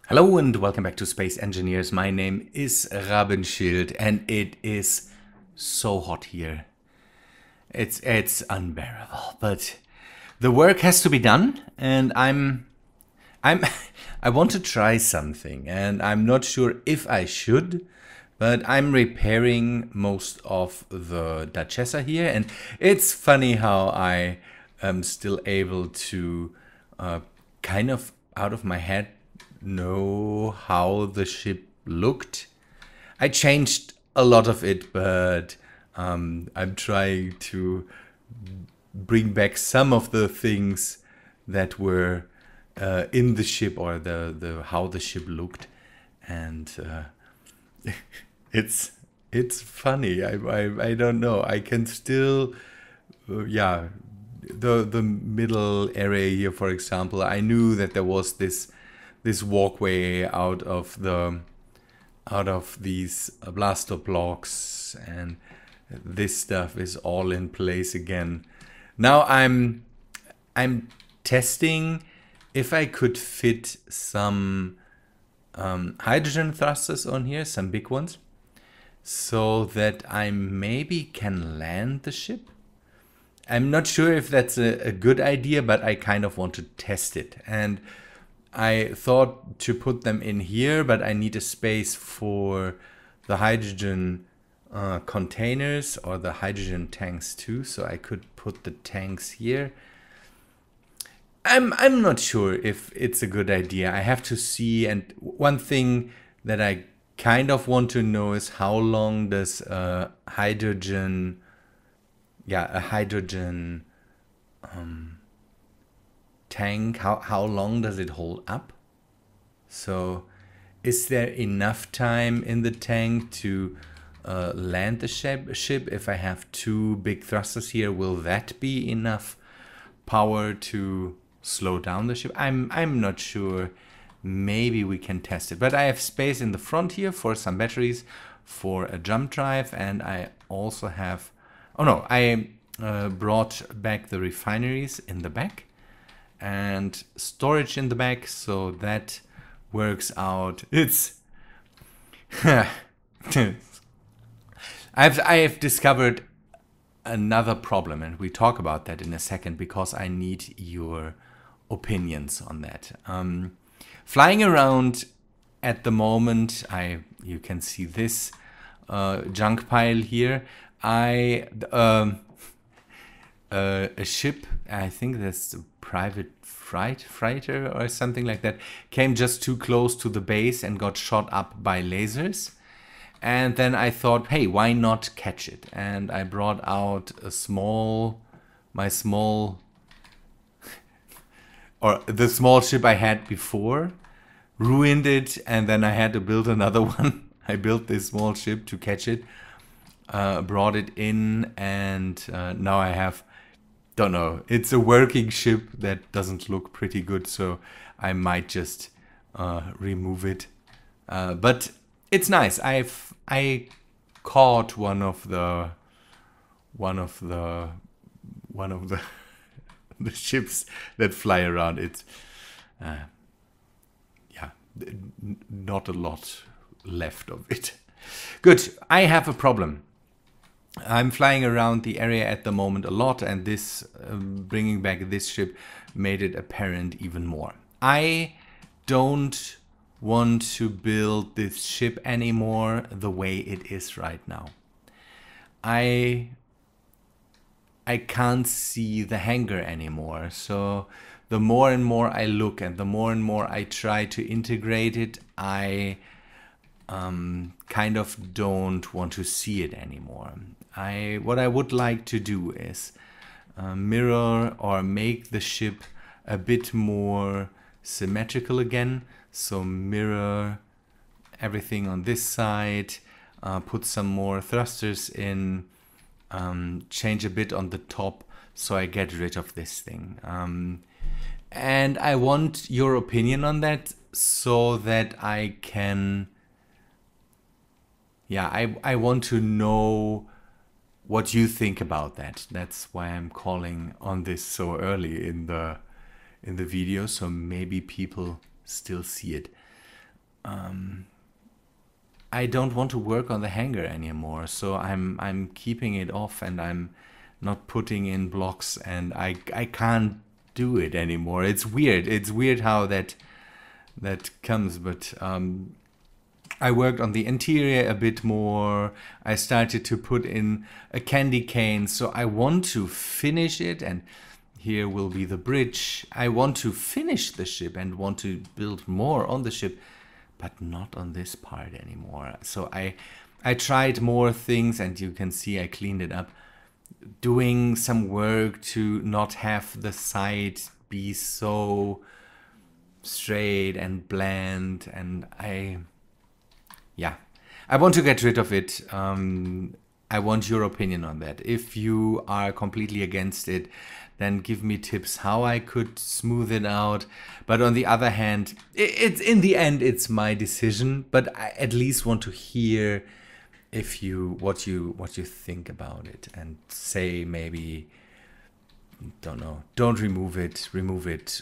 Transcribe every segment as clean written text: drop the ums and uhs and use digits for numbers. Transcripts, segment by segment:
Hello and welcome back to Space Engineers. My name is Rabenschild and it is so hot here. It's unbearable, but the work has to be done and I want to try something and I'm not sure if I should, but I'm repairing most of the Duchessa here, and it's funny how I am still able to kind of out of my head know how the ship looked. I changed a lot of it, but I'm trying to bring back some of the things that were in the ship, or the how the ship looked, and it's funny. I don't know. I can still yeah, the middle area here, for example. I knew that there was this walkway out of these blaster blocks, and this stuff is all in place again. Now I'm testing if I could fit some hydrogen thrusters on here, some big ones, so that I maybe can land the ship. I'm not sure if that's a good idea, but I kind of want to test it. And I thought to put them in here, but I need a space for the hydrogen containers or the hydrogen tanks too, so I could put the tanks here. I'm not sure if it's a good idea. I have to see, and one thing that I kind of want to know is how long does a hydrogen tank, how long does it hold up? So is there enough time in the tank to land the ship? If I have two big thrusters here, will that be enough power to slow down the ship? I'm not sure. Maybe we can test it, but I have space in the front here for some batteries, for a jump drive, and I also have, oh no, I brought back the refineries in the back and storage in the back, so that works out. It's I've discovered another problem, and we talk about that in a second because I need your opinions on that. Flying around at the moment, you can see this junk pile here. A ship, I think that's a private freighter or something like that, came just too close to the base and got shot up by lasers. And then I thought, hey, why not catch it? And I brought out my small or the small ship I had before, ruined it, and then I had to build another one. I built this small ship to catch it, brought it in, and now I have, don't know, it's a working ship that doesn't look pretty good, so I might just remove it. But it's nice. I caught one of the the ships that fly around. It's yeah, not a lot left of it. Good. I have a problem. I'm flying around the area at the moment a lot, and this bringing back this ship made it apparent even more. I don't want to build this ship anymore the way it is right now. I can't see the hangar anymore, so the more and more I look and the more and more I try to integrate it, I kind of don't want to see it anymore. What I would like to do is mirror or make the ship a bit more symmetrical again. So mirror everything on this side, put some more thrusters in, change a bit on the top so I get rid of this thing. And I want your opinion on that so that I can, I want to know what you think about that. That's why I'm calling on this so early in the video, so maybe people still see it. I don't want to work on the hangar anymore, so I'm keeping it off, and I'm not putting in blocks, and I can't do it anymore. It's weird. It's weird how that comes, but I worked on the interior a bit more. I started to put in a candy cane, so I want to finish it, and here will be the bridge. I want to finish the ship and want to build more on the ship, but not on this part anymore. So I tried more things, and you can see I cleaned it up, doing some work to not have the side be so straight and bland, and I want to get rid of it. I want your opinion on that. If you are completely against it, then give me tips how I could smooth it out. But on the other hand, it's in the end, it's my decision. But I at least want to hear what you think about it, and say maybe, don't know, don't remove it,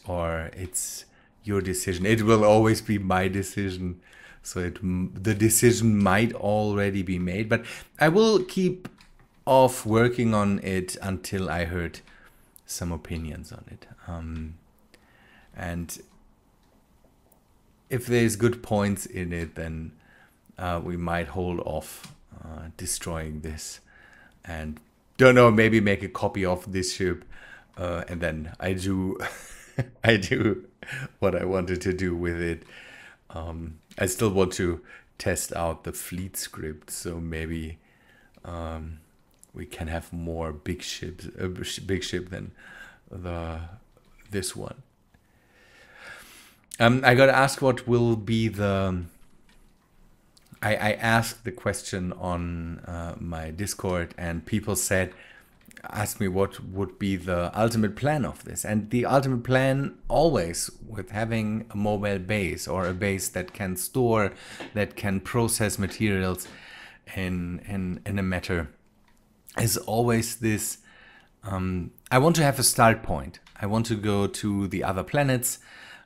or it's your decision. It will always be my decision. So the decision might already be made, but I will keep off working on it until I heard some opinions on it. And if there's good points in it, then we might hold off destroying this, and don't know, maybe make a copy of this ship, and then I do I do what I wanted to do with it. I still want to test out the fleet script, so maybe we can have more big ships, big ship than this one. I got asked what will be the. I asked the question on my Discord, and people asked me what would be the ultimate plan of this. And the ultimate plan, always with having a mobile base, or a base that can store, that can process materials in a matter, is always this. I want to have a start point. I want to go to the other planets,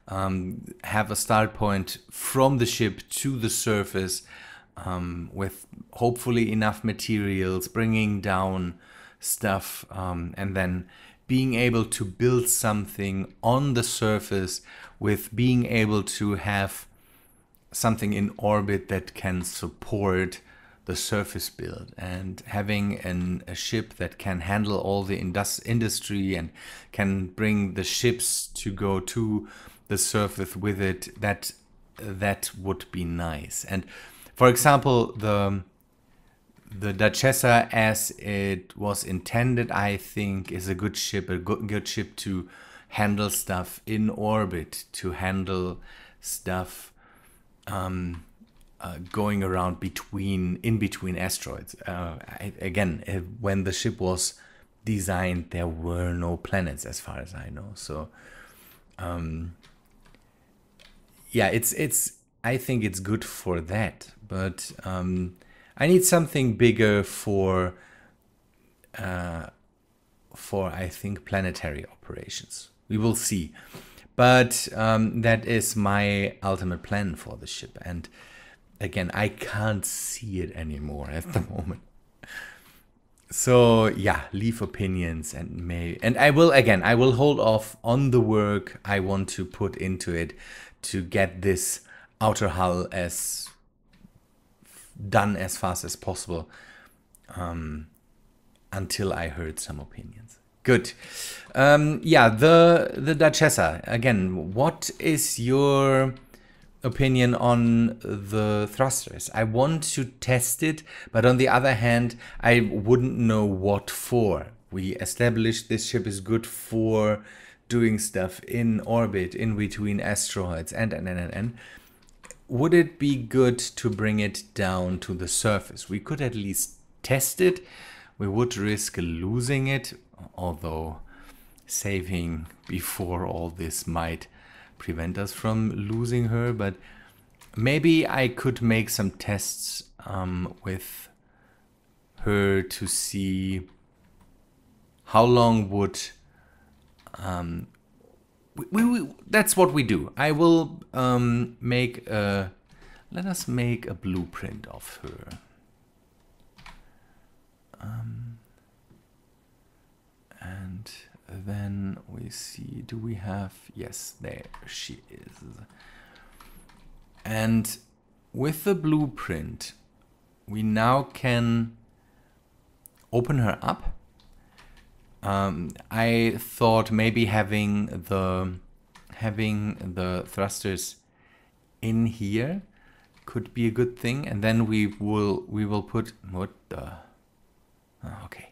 have a start point from the ship to the surface, with hopefully enough materials, bringing down stuff, and then being able to build something on the surface, with being able to have something in orbit that can support the surface build, and having a ship that can handle all the industry and can bring the ships to go to the surface with it. That would be nice. And for example, the Duchessa, as it was intended, I think is a good ship, good ship to handle stuff in orbit, to handle stuff going around in between asteroids. Again, when the ship was designed, there were no planets, as far as I know. So, yeah, I think it's good for that, but I need something bigger for I think planetary operations. We will see, but that is my ultimate plan for the ship. And again, I can't see it anymore at the moment. So yeah, leave opinions, and I will hold off on the work I want to put into it to get this outer hull as done as fast as possible, until I heard some opinions. Good. Yeah, the Duchessa, again, what is your opinion on the thrusters? I want to test it, but on the other hand, I wouldn't know what for. We established this ship is good for doing stuff in orbit, in between asteroids, and would it be good to bring it down to the surface? We could at least test it. We would risk losing it, although saving before all this might prevent us from losing her. But maybe I could make some tests with her to see how long would that's what we do. I will make a let us make a blueprint of her. And then we see, do we have, yes, there she is. And with the blueprint, we now can open her up. I thought maybe having the thrusters in here could be a good thing, and then we will put okay.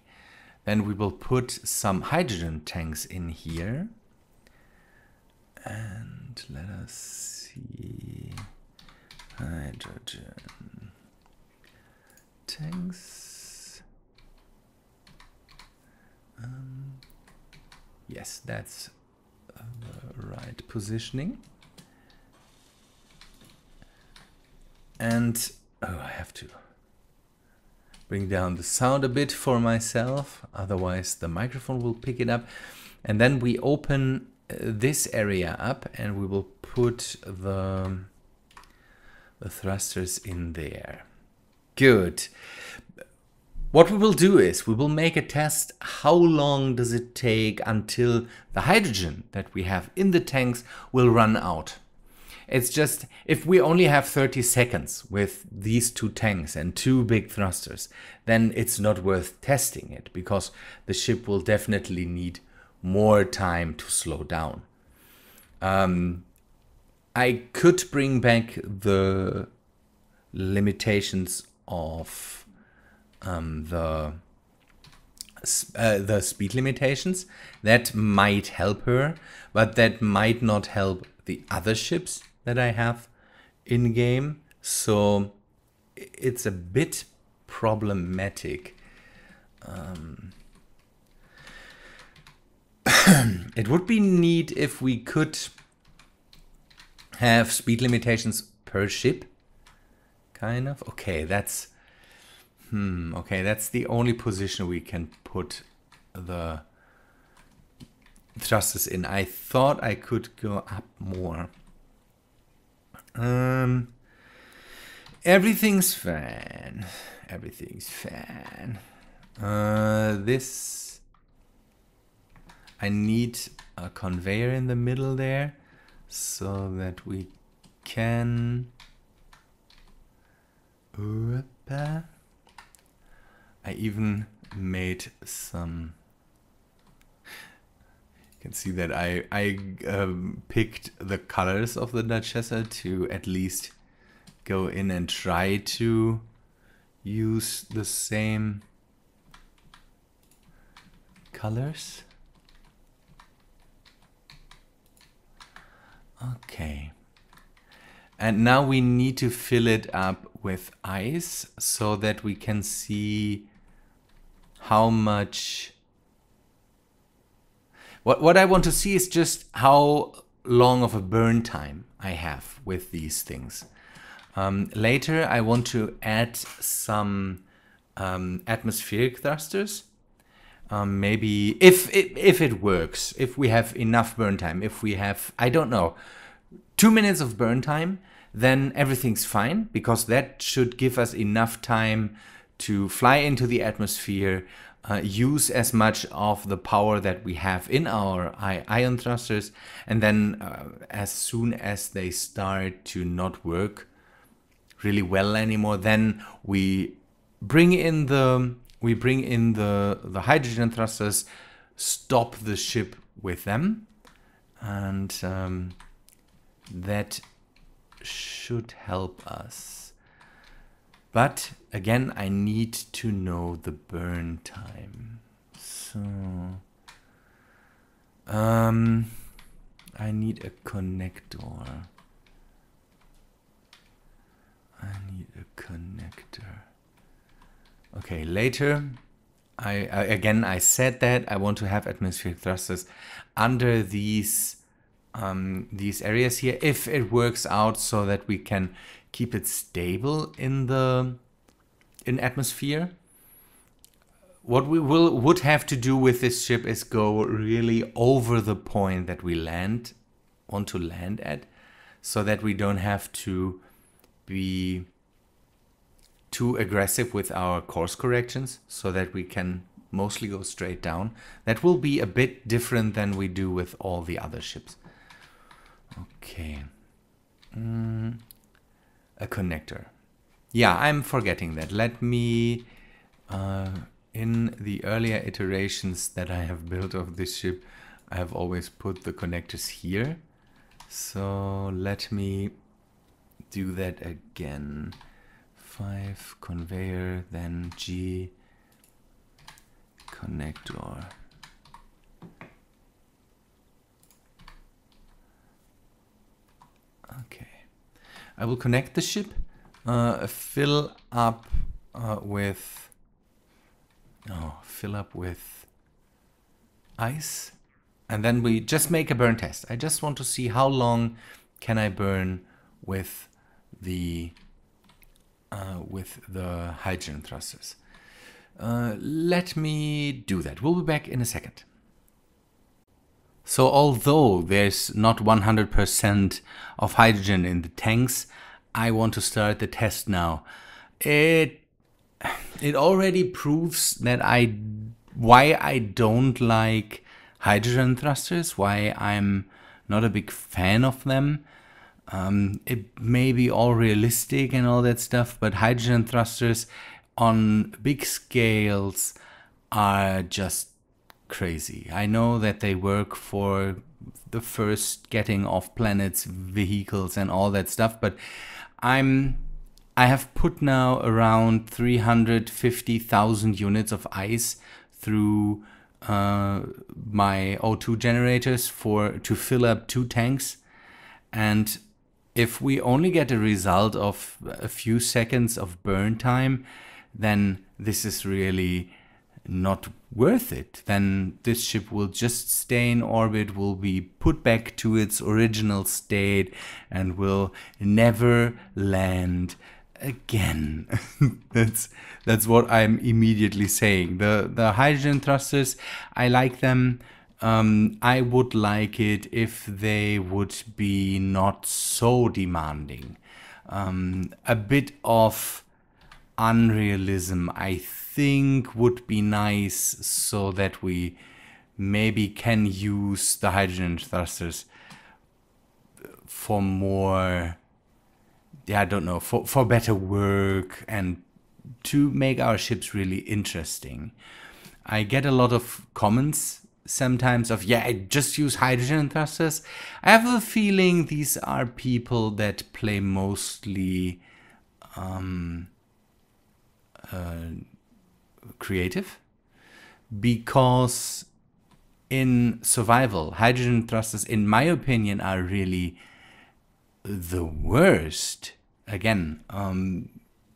Then we will put some hydrogen tanks in here, and let us see, hydrogen tanks. Yes, that's the right positioning. And I have to bring down the sound a bit for myself, otherwise the microphone will pick it up. And then we open this area up and we will put the thrusters in there. Good. What we will do is we will make a test. How long does it take until the hydrogen that we have in the tanks will run out? It's just, if we only have 30 seconds with these two tanks and two big thrusters, then it's not worth testing it, because the ship will definitely need more time to slow down. I could bring back the limitations of the speed limitations. That might help her, but that might not help the other ships that I have in game, so it's a bit problematic. It would be neat if we could have speed limitations per ship, kind of. Okay, that's okay, that's the only position we can put the thrusters in. I thought I could go up more. Everything's fine. Everything's fine. This, I need a conveyor in the middle there so that we can. I even made some. You can see that I picked the colors of the Duchessa to at least go in and try to use the same colors. Okay. And now we need to fill it up with ice so that we can see how much. What I want to see is just how long of a burn time I have with these things. Later I want to add some atmospheric thrusters. Maybe if it works, if we have enough burn time, if we have, I don't know, 2 minutes of burn time, then everything's fine, because that should give us enough time to fly into the atmosphere, use as much of the power that we have in our ion thrusters, and then as soon as they start to not work really well anymore, then we bring in the hydrogen thrusters, stop the ship with them, and that should help us. But again, I need to know the burn time. So I need a connector. Okay, later I said that I want to have atmospheric thrusters under these areas here, if it works out, so that we can keep it stable in atmosphere. What we would have to do with this ship is go really over the point that we want to land at, so that we don't have to be too aggressive with our course corrections so that we can mostly go straight down. That will be a bit different than we do with all the other ships. Okay. A connector. Yeah, I'm forgetting that. Let me... in the earlier iterations that I have built of this ship, I have always put the connectors here. So let me do that again. 5 conveyor, then G connector. Okay. I will connect the ship, fill up with ice, and then we just make a burn test. I just want to see how long can I burn with the hydrogen thrusters. Let me do that. We'll be back in a second. So although there's not 100% of hydrogen in the tanks, I want to start the test now. It already proves that why I don't like hydrogen thrusters, why I'm not a big fan of them. It may be all realistic and all that stuff, but hydrogen thrusters on big scales are just crazy. I know that they work for the first getting off planets, vehicles and all that stuff, but I have put now around 350,000 units of ice through my O2 generators to fill up 2 tanks, and if we only get a result of a few seconds of burn time, then this is really not worth it. Then this ship will just stay in orbit, will be put back to its original state, and will never land again. That's what I'm immediately saying. The hydrogen thrusters, I like them. I would like it if they would be not so demanding. A bit of unrealism, I think, would be nice, so that we maybe can use the hydrogen thrusters for more, I don't know, for better work and to make our ships really interesting. I get a lot of comments sometimes of, yeah, I just use hydrogen thrusters. I have a feeling these are people that play mostly creative, because in survival, hydrogen thrusters, in my opinion, are really the worst. Again,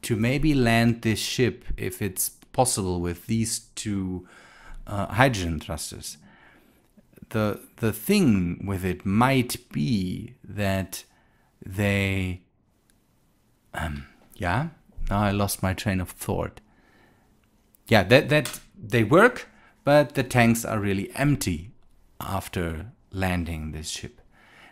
to maybe land this ship, if it's possible, with these 2 hydrogen thrusters, the thing with it might be that they yeah, now I lost my train of thought. Yeah, that they work, but the tanks are really empty after landing this ship.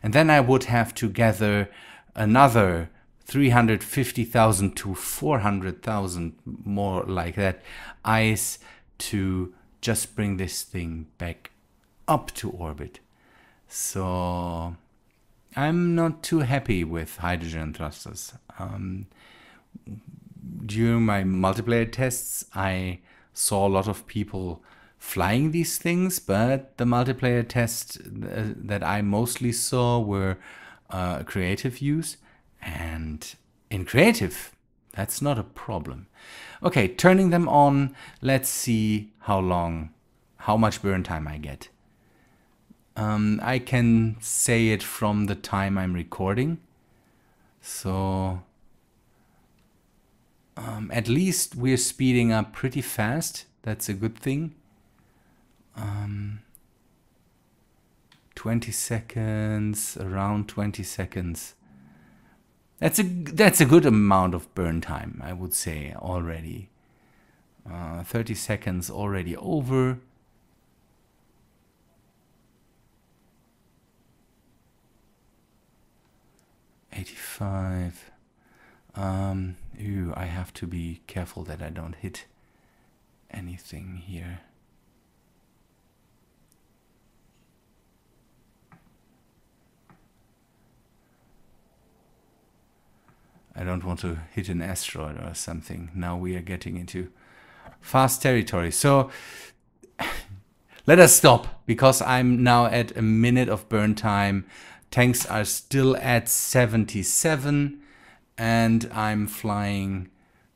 And then I would have to gather another 350,000 to 400,000, more like that, ice to just bring this thing back up to orbit. So I'm not too happy with hydrogen thrusters. During my multiplayer tests, I saw a lot of people flying these things, but the multiplayer tests that I mostly saw were creative use, and in creative, that's not a problem. Okay, turning them on, let's see how much burn time I get. I can say it from the time I'm recording, so at least we're speeding up pretty fast. That's a good thing. 20 seconds, around 20 seconds. That's a good amount of burn time, I would say, already. 30 seconds already over. $85. I have to be careful that I don't hit anything here. I don't want to hit an asteroid or something. Now we are getting into fast territory. So let us stop, because I'm now at a minute of burn time. Tanks are still at 77 and I'm flying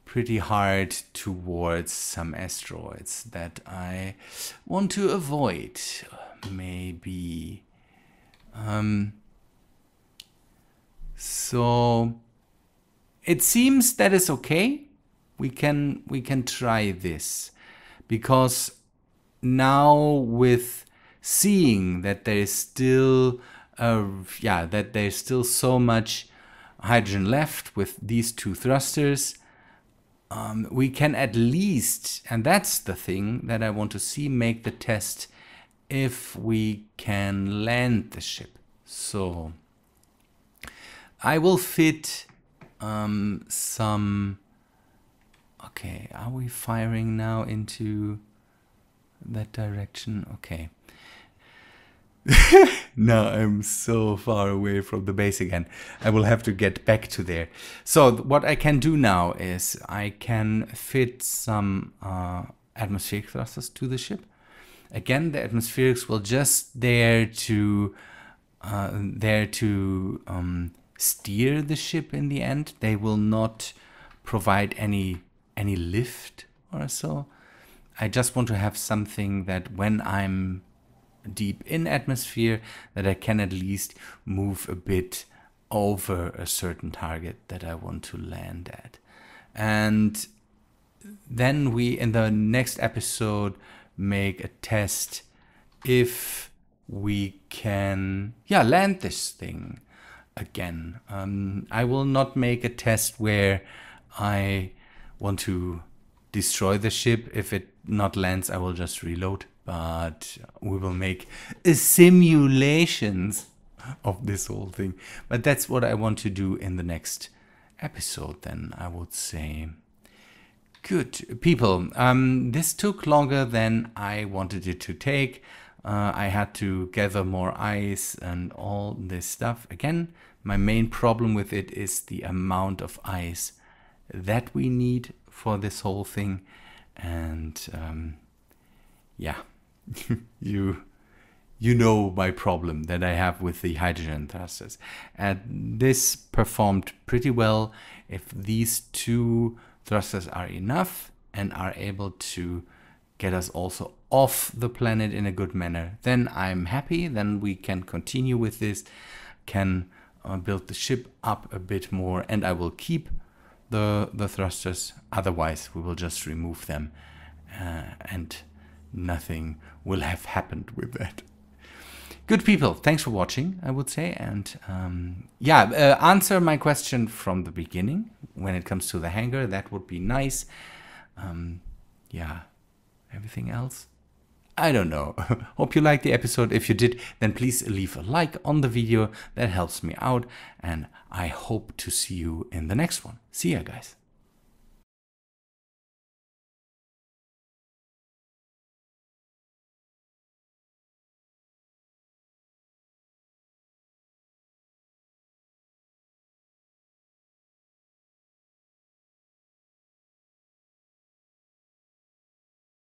pretty hard towards some asteroids that I want to avoid. Maybe. So it seems that is okay. We can try this, because now with seeing that there is still that there's still so much hydrogen left with these two thrusters, we can at least, and that's the thing that I want to see, make the test if we can land the ship. So I will fit some. Okay, are we firing now into that direction? Okay. Now I'm so far away from the base again. I will have to get back to there. So what I can do now is I can fit some atmospheric thrusters to the ship. Again, the atmospherics will just there to steer the ship in the end. They will not provide any lift or so. I just want to have something that when I'm deep in atmosphere, that I can at least move a bit over a certain target that I want to land at. And then we, in the next episode, make a test if we can land this thing again. I will not make a test where I want to destroy the ship. If it not lands, I will just reload. But we will make simulations of this whole thing. But that's what I want to do in the next episode then, I would say. Good people, this took longer than I wanted it to take. I had to gather more ice and all this stuff. Again, my main problem with it is the amount of ice that we need for this whole thing. And yeah, you know my problem that I have with the hydrogen thrusters. And this performed pretty well. If these two thrusters are enough and are able to get us also off the planet in a good manner, then I'm happy. Then we can continue with this, can build the ship up a bit more, and I will keep the thrusters. Otherwise we will just remove them and nothing will have happened with that. Good people, thanks for watching, I would say. And answer my question from the beginning when it comes to the hangar. That would be nice. Everything else, I don't know. Hope you liked the episode. If you did, then please leave a like on the video. That helps me out. And I hope to see you in the next one. See ya, guys.